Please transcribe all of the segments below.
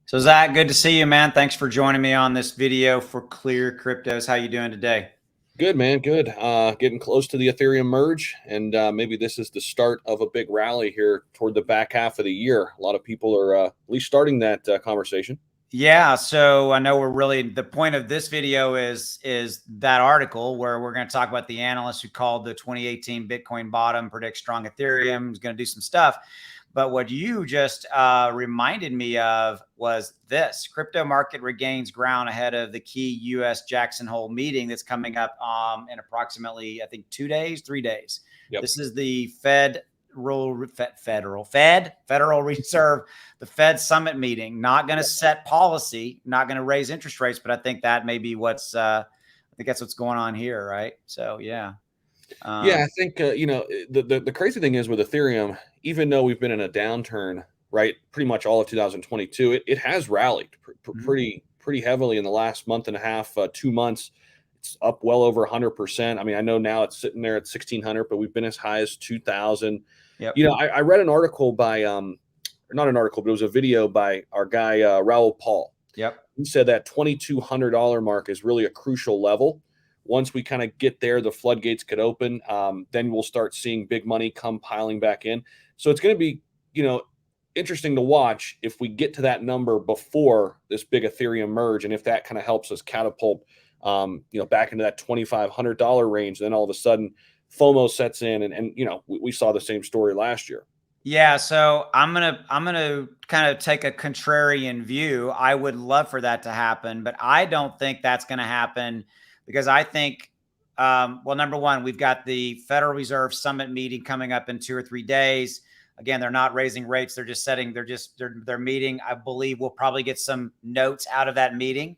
So Zach, good to see you, man. Thanks for joining me on this video for ClearCryptos. How you doing today? Good, man. Good. Getting close to the Ethereum merge, and maybe this is the start of a big rally here toward the back half of the year. A lot of people are at least starting that conversation. Yeah, so I know the point of this video is that article where we're going to talk about the analyst who called the 2018 Bitcoin bottom, predicts strong Ethereum, is going to do some stuff. But what you just reminded me of was this: crypto market regains ground ahead of the key U.S. Jackson Hole meeting that's coming up in approximately, I think, 2 days, 3 days. Yep. This is the Federal Reserve, the Fed summit meeting. Not going to set policy, not going to raise interest rates, but I think that may be I think that's what's going on here, right? So yeah. Yeah, I think the crazy thing is with Ethereum, even though we've been in a downturn, right, pretty much all of 2022, it has rallied pretty heavily in the last month and a half, 2 months. It's up well over 100%. I mean, I know now it's sitting there at 1,600, but we've been as high as 2,000. Yep. I read an article by not an article, but it was a video by our guy Raoul Paul. Yep. He said that $2,200 mark is really a crucial level. Once we kind of get there, the floodgates could open. Then we'll start seeing big money come piling back in. So it's going to be, interesting to watch if we get to that number before this big Ethereum merge, and if that kind of helps us catapult, back into that $2,500 range. Then all of a sudden, FOMO sets in, and we saw the same story last year. Yeah, so I'm gonna kind of take a contrarian view. I would love for that to happen, but I don't think that's going to happen because I think, well, number one, we've got the Federal Reserve summit meeting coming up in 2 or 3 days. Again, they're not raising rates; they're just setting. They're meeting. I believe we'll probably get some notes out of that meeting,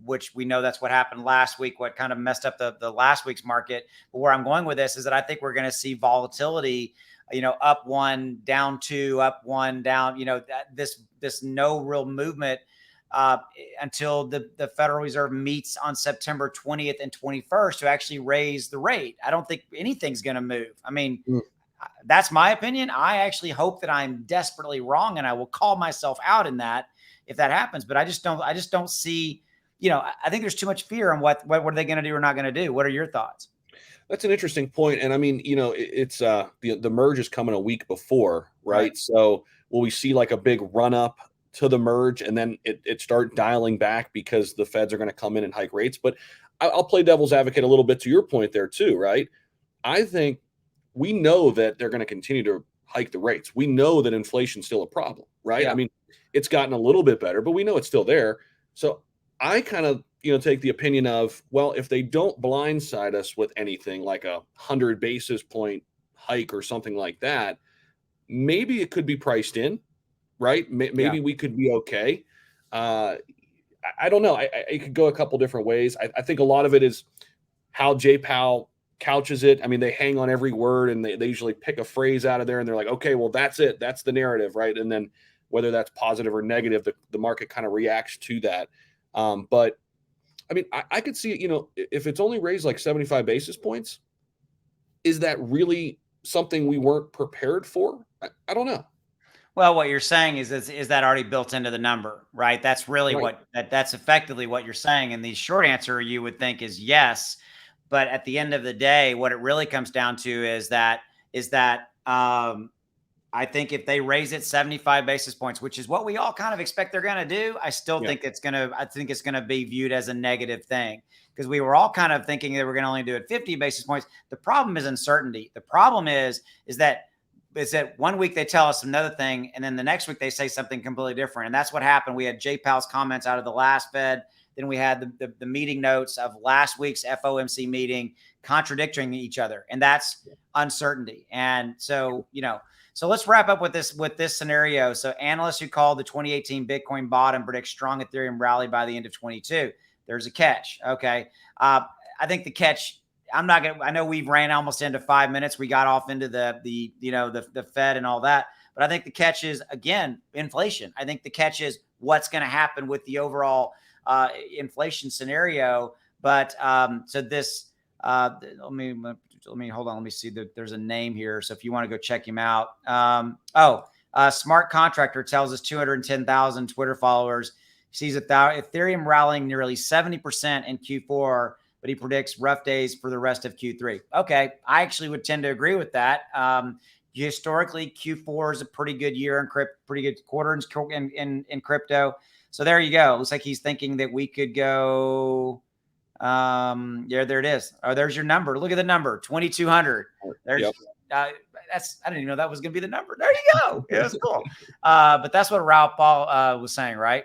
which we know that's what happened last week. What kind of messed up the last week's market. But where I'm going with this is that I think we're going to see volatility. Up one, down two, up one, down, this no real movement until the Federal Reserve meets on September 20th and 21st to actually raise the rate. I don't think anything's going to move. I mean, that's my opinion. I actually hope that I'm desperately wrong, and I will call myself out in that if that happens. But I just don't see, I think there's too much fear on what are they going to do or not going to do. What are your thoughts? That's an interesting point. And I mean, it's the merge is coming a week before, right? Right. So will we see like a big run up to the merge and then it start dialing back because the feds are going to come in and hike rates? But I'll play devil's advocate a little bit to your point there too, right? I think we know that they're going to continue to hike the rates. We know that inflation's still a problem, right? Yeah. I mean, it's gotten a little bit better, but we know it's still there. So I kind of take the opinion of, well, if they don't blindside us with anything like 100 basis point hike or something like that, maybe it could be priced in, right? Maybe we could be okay. I don't know. It could go a couple different ways. I think a lot of it is how Jay Powell couches it. I mean, they hang on every word and they usually pick a phrase out of there and they're like, okay, well, that's it. That's the narrative, right? And then whether that's positive or negative, the market kind of reacts to that. But I mean, I could see, if it's only raised like 75 basis points, is that really something we weren't prepared for? I don't know. Well, what you're saying is that already built into the number, right? That's really Right. that's effectively what you're saying. And the short answer you would think is yes. But at the end of the day, what it really comes down to is that I think if they raise it 75 basis points, which is what we all kind of expect they're going to do, I think it's going to be viewed as a negative thing because we were all kind of thinking they were going to only do it 50 basis points. The problem is uncertainty. The problem is that 1 week they tell us another thing, and then the next week they say something completely different. And that's what happened. We had Jay Powell's comments out of the last Fed. Then we had the meeting notes of last week's FOMC meeting contradicting each other. And that's uncertainty. And so, so let's wrap up with this scenario. So analysts who called the 2018 Bitcoin bottom predict strong Ethereum rally by the end of 22. There's a catch. Okay. I think the catch, I know we've ran almost into 5 minutes. We got off into the Fed and all that, but I think the catch is, again, inflation. I think the catch is what's going to happen with the overall inflation scenario. But so this, let me hold on. Let me see that there's a name here. So if you want to go check him out. Smart Contractor tells us 210,000 Twitter followers. He sees Ethereum rallying nearly 70% in Q4, but he predicts rough days for the rest of Q3. Okay, I actually would tend to agree with that. Historically, Q4 is a pretty good year in crypto, pretty good quarter in crypto. So there you go. Looks like he's thinking that we could go. Yeah, there it is. Oh, there's your number. Look at the number, 2,200. There's. Yep. That's I didn't even know that was going to be the number. There you go. Yeah, that's cool. But that's what Ralph Paul was saying, right?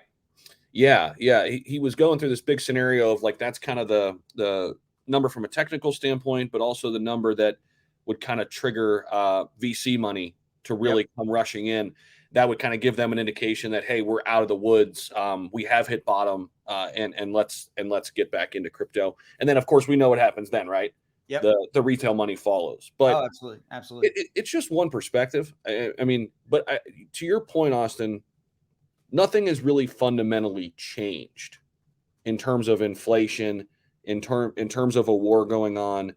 Yeah. He was going through this big scenario of like that's kind of the number from a technical standpoint, but also the number that would kind of trigger VC money to really come rushing in. That would kind of give them an indication that, hey, we're out of the woods. We have hit bottom, and let's get back into crypto. And then, of course, we know what happens then, right? Yep. The retail money follows. But absolutely. It's just one perspective. I mean, but to your point, Austin, nothing has really fundamentally changed in terms of inflation, in terms of a war going on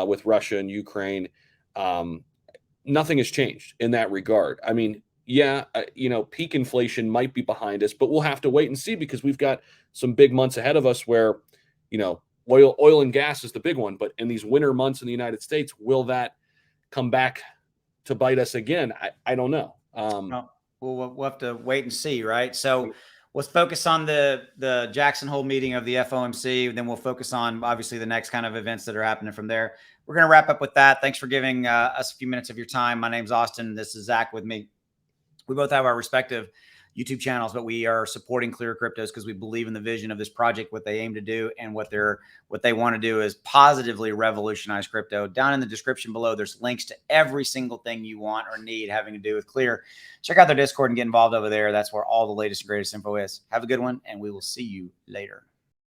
with Russia and Ukraine. Nothing has changed in that regard. I mean, yeah, peak inflation might be behind us, but we'll have to wait and see because we've got some big months ahead of us where, oil and gas is the big one. But in these winter months in the United States, will that come back to bite us again? I don't know. We'll have to wait and see, right? So let's focus on the Jackson Hole meeting of the FOMC. Then we'll focus on obviously the next kind of events that are happening from there. We're going to wrap up with that. Thanks for giving us a few minutes of your time. My name's Austin. This is Zach with me. We both have our respective YouTube channels, but we are supporting ClearCryptos because we believe in the vision of this project, what they aim to do, and what they want to do is positively revolutionize crypto. Down in the description below, there's links to every single thing you want or need having to do with Clear. Check out their Discord and get involved over there. That's where all the latest and greatest info is. Have a good one, and we will see you later.